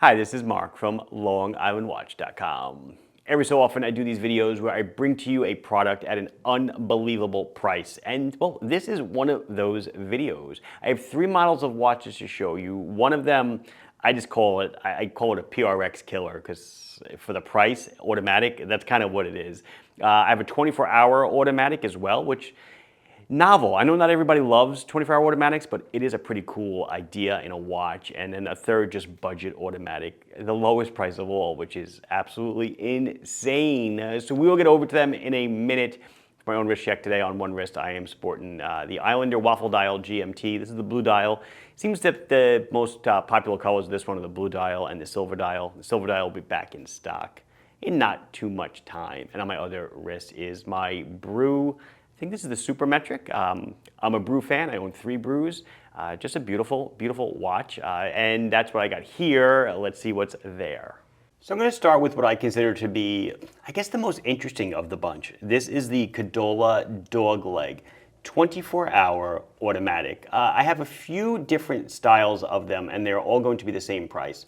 Hi, this is Mark from LongIslandWatch.com. Every so often I do these videos where I bring to you a product at an unbelievable price. And well, this is one of those videos. I have 3 models of watches to show you. One of them, I call it a PRX Killer because for the price, automatic, that's kind of what it is. I have a 24-hour automatic as well, which novel. I know not everybody loves 24-hour automatics, but it is a pretty cool idea in a watch. And then a third, just budget automatic, the lowest price of all, which is absolutely insane. So we will get over to them in a minute. For my own wrist check today, on one wrist I am sporting the Islander waffle dial GMT. This is the blue dial. Seems that the most popular colors of this one are the blue dial and the silver dial. The silver dial will be back in stock in not too much time. And on my other wrist is my Brew. I think this is the Supermetric. I'm a Brew fan. I own 3 Brews. Just a beautiful, beautiful watch. And that's what I got here. Let's see what's there. So I'm going to start with what I consider to be, I guess, the most interesting of the bunch. This is the Cadola Dog Leg 24-hour automatic. I have a few different styles of them, and they're all going to be the same price.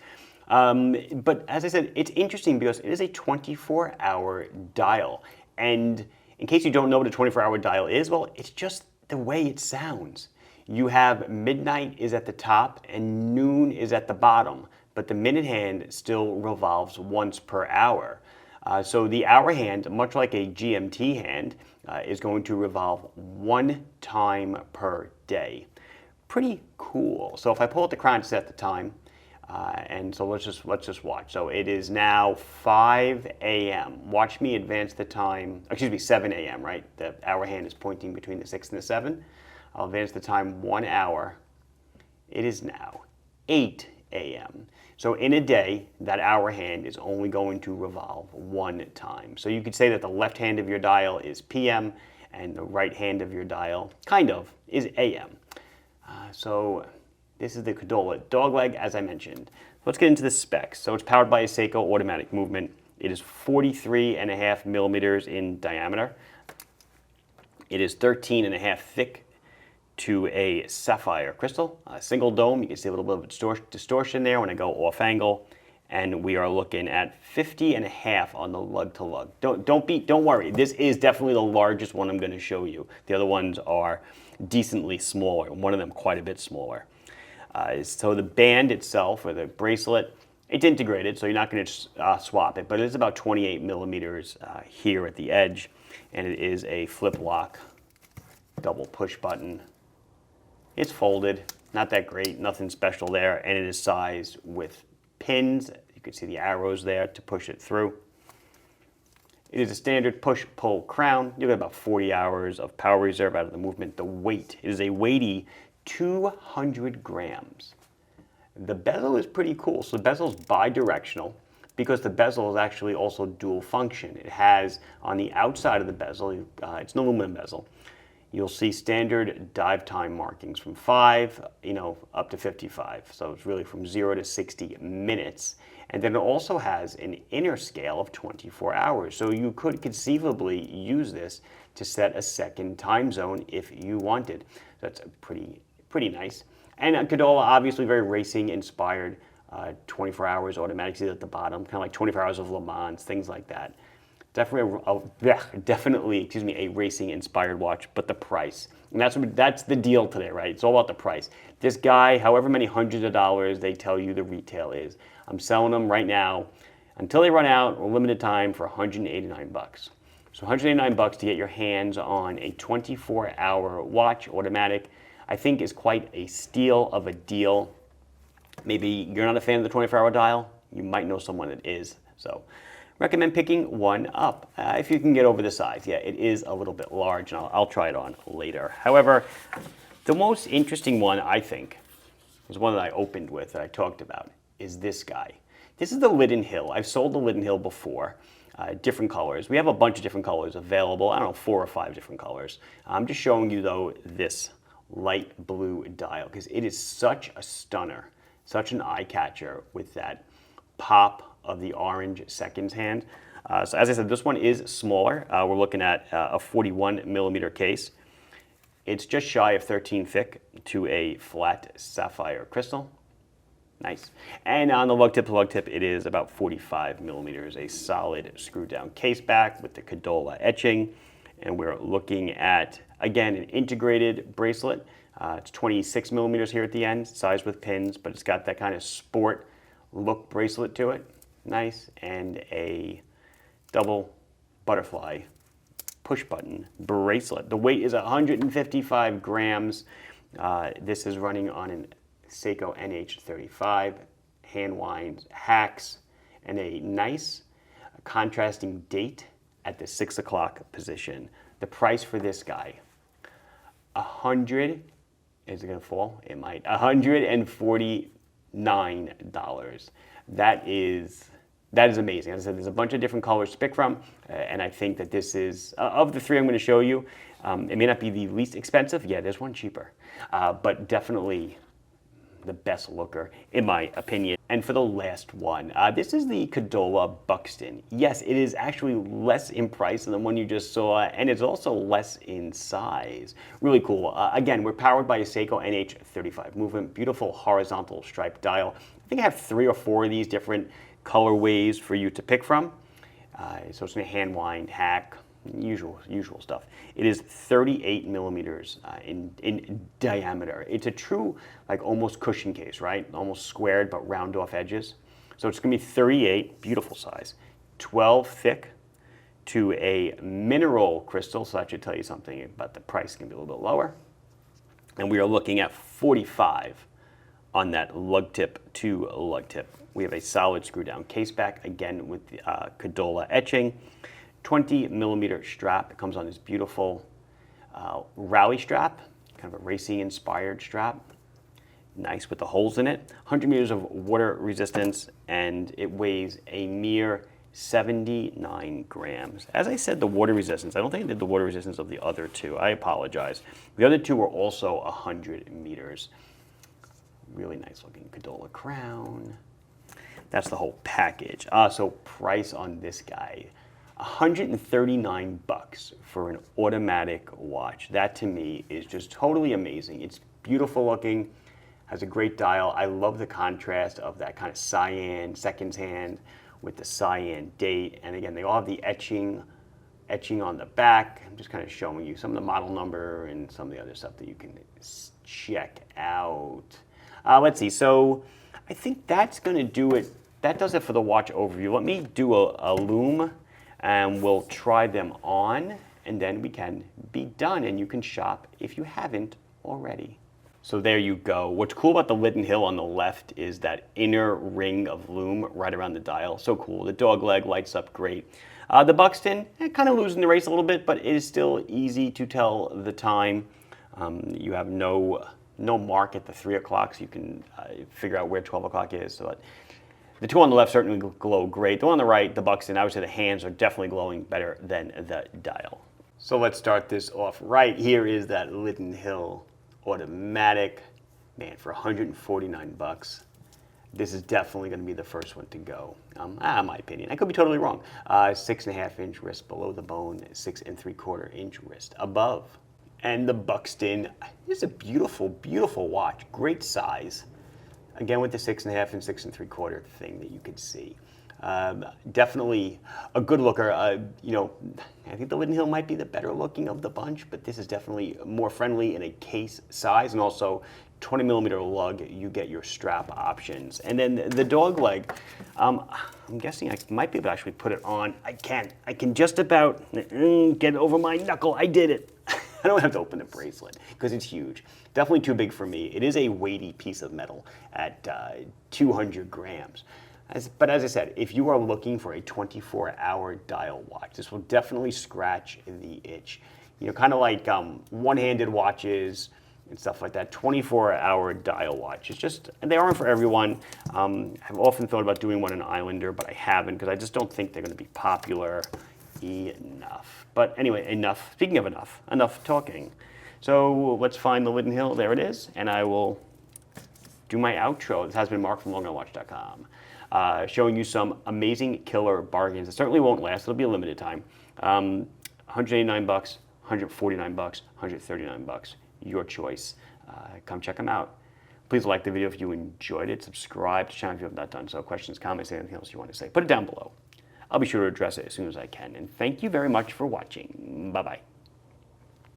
But as I said, it's interesting because it is a 24-hour dial. And in case you don't know what a 24-hour dial is, well, it's just the way it sounds. You have midnight is at the top and noon is at the bottom, but the minute hand still revolves once per hour. So the hour hand, much like a GMT hand, is going to revolve 1 time per day. Pretty cool. So if I pull out the crown to set the time, and so let's just watch. So it is now 5 a.m. Watch me advance the time, 7 a.m., right? The hour hand is pointing between the 6 and the 7. I'll advance the time 1 hour. It is now 8 a.m. So in a day, that hour hand is only going to revolve 1 time. So you could say that the left hand of your dial is p.m. and the right hand of your dial, kind of, is a.m. So this is the Cadola Dog Leg, as I mentioned. Let's get into the specs. So it's powered by a Seiko automatic movement. It is 43.5 millimeters in diameter. It is 13.5 thick to a sapphire crystal. A single dome. You can see a little bit of distortion there when I go off angle. And we are looking at 50.5 on the lug to lug. Don't worry. This is definitely the largest one I'm going to show you. The other ones are decently smaller. One of them quite a bit smaller. So the band itself, or the bracelet, it's integrated, so you're not going to swap it, but it is about 28 millimeters here at the edge, and it is a flip lock, double push button. It's folded, not that great, nothing special there, and it is sized with pins. You can see the arrows there to push it through. It is a standard push-pull crown. You get about 40 hours of power reserve out of the movement. The weight, it is a weighty 200 grams. The bezel is pretty cool. So the bezel is bi-directional because the bezel is actually also dual function. It has on the outside of the bezel, it's an aluminum bezel. You'll see standard dive time markings from 5, up to 55. So it's really from 0 to 60 minutes. And then it also has an inner scale of 24 hours. So you could conceivably use this to set a second time zone if you wanted. That's pretty nice. And Cadola, obviously very racing inspired, 24 hours automatic seat at the bottom, kind of like 24 hours of Le Mans, things like that. Definitely, a racing inspired watch, but the price. And that's the deal today, right? It's all about the price. This guy, however many hundreds of dollars they tell you the retail is, I'm selling them right now until they run out or limited time for 189 bucks. So 189 bucks to get your hands on a 24-hour watch automatic, I think is quite a steal of a deal. Maybe you're not a fan of the 24-hour dial. You might know someone that is. So recommend picking one up if you can get over the size. Yeah, it is a little bit large, and I'll try it on later. However, the most interesting one, I think, was one that I opened with that I talked about, is this guy. This is the Lydden Hill. I've sold the Lydden Hill before. Different colors. We have a bunch of different colors available. I don't know, 4 or 5 different colors. I'm just showing you, though, this light blue dial because it is such a stunner, such an eye catcher with that pop of the orange seconds hand. So as I said, this one is smaller. We're looking at a 41 millimeter case. It's just shy of 13 thick to a flat sapphire crystal. Nice. And on the lug tip, it is about 45 millimeters, a solid screw down case back with the Cadola etching. And we're looking at, again, an integrated bracelet. It's 26 millimeters here at the end, size with pins, but it's got that kind of sport look bracelet to it. Nice. And a double butterfly push button bracelet. The weight is 155 grams. This is running on an Seiko NH35, hand winds, hacks, and a nice contrasting date at the 6 o'clock position. The price for this guy, is it gonna fall? It might. $149. That is amazing. As I said, there's a bunch of different colors to pick from, and I think that this is, of the three I'm gonna show you, it may not be the least expensive. Yeah, there's one cheaper, but definitely the best looker, in my opinion. And for the last one, this is the Cadola Buxton. Yes, it is actually less in price than the one you just saw, and it's also less in size. Really cool. Again, we're powered by a Seiko NH35 movement, beautiful horizontal striped dial. I think I have 3 or 4 of these different colorways for you to pick from. So it's a hand wind, hack, usual stuff. It is 38 millimeters in diameter. It's a true, like, almost cushion case, right? Almost squared, but round off edges. So it's gonna be 38, beautiful size, 12 thick to a mineral crystal, so that should tell you something, but the price can be a little bit lower. And we are looking at 45 on that lug tip to lug tip. We have a solid screw down case back, again with the Cadola etching. 20 millimeter strap. It comes on this beautiful rally strap, kind of a racing inspired strap. Nice with the holes in it. 100 meters of water resistance, and it weighs a mere 79 grams. As I said, the water resistance, I don't think I did the water resistance of the other two. I apologize. The other two were also 100 meters. Really nice looking Cadola crown. That's the whole package. So price on this guy, $139 for an automatic watch. That to me is just totally amazing. It's beautiful looking, has a great dial. I love the contrast of that kind of cyan seconds hand with the cyan date. And again, they all have the etching on the back. I'm just kind of showing you some of the model number and some of the other stuff that you can check out. Let's see, so I think that's gonna do it. That does it for the watch overview. Let me do a Lume, and we'll try them on, and then we can be done, and you can shop if you haven't already. So there you go. What's cool about the Lydden Hill on the left is that inner ring of lume right around the dial. So cool. The dog leg lights up great. The Buxton, kind of losing the race a little bit, but it is still easy to tell the time. You have no mark at the 3 o'clock, so you can figure out where 12 o'clock is. So the two on the left certainly glow great. The one on the right, the Buxton, I would say the hands are definitely glowing better than the dial. So let's start this off right. Here is that Lydden Hill automatic. Man, for 149 bucks. This is definitely going to be the first one to go. My opinion. I could be totally wrong. 6.5 inch wrist below the bone, 6 3/4 inch wrist above. And the Buxton is a beautiful, beautiful watch. Great size. Again, with the 6.5 and 6 3/4 thing that you could see. Definitely a good looker. You know, I think the Lydden Hill might be the better looking of the bunch, but this is definitely more friendly in a case size, and also 20 millimeter lug, you get your strap options. And then the dog leg, I'm guessing I might be able to actually put it on. I can just about get over my knuckle. I did it. I don't have to open the bracelet because it's huge. Definitely too big for me. It is a weighty piece of metal at 200 grams. But as I said, if you are looking for a 24-hour dial watch, this will definitely scratch the itch. You know, kind of like one-handed watches and stuff like that. 24-hour dial watch. It's just, they aren't for everyone. I've often thought about doing one in Islander, but I haven't because I just don't think they're going to be popular enough. But anyway, enough. Speaking of enough talking. So let's find the Lydden Hill. There it is. And I will do my outro. This has been Mark from LongGunWatch.com. Showing you some amazing killer bargains. It certainly won't last. It'll be a limited time. 189 bucks, 149 bucks, 139 bucks. Your choice. Come check them out. Please like the video if you enjoyed it. Subscribe to the channel if you have not done so. Questions, comments, anything else you want to say, put it down below. I'll be sure to address it as soon as I can. And thank you very much for watching. Bye-bye.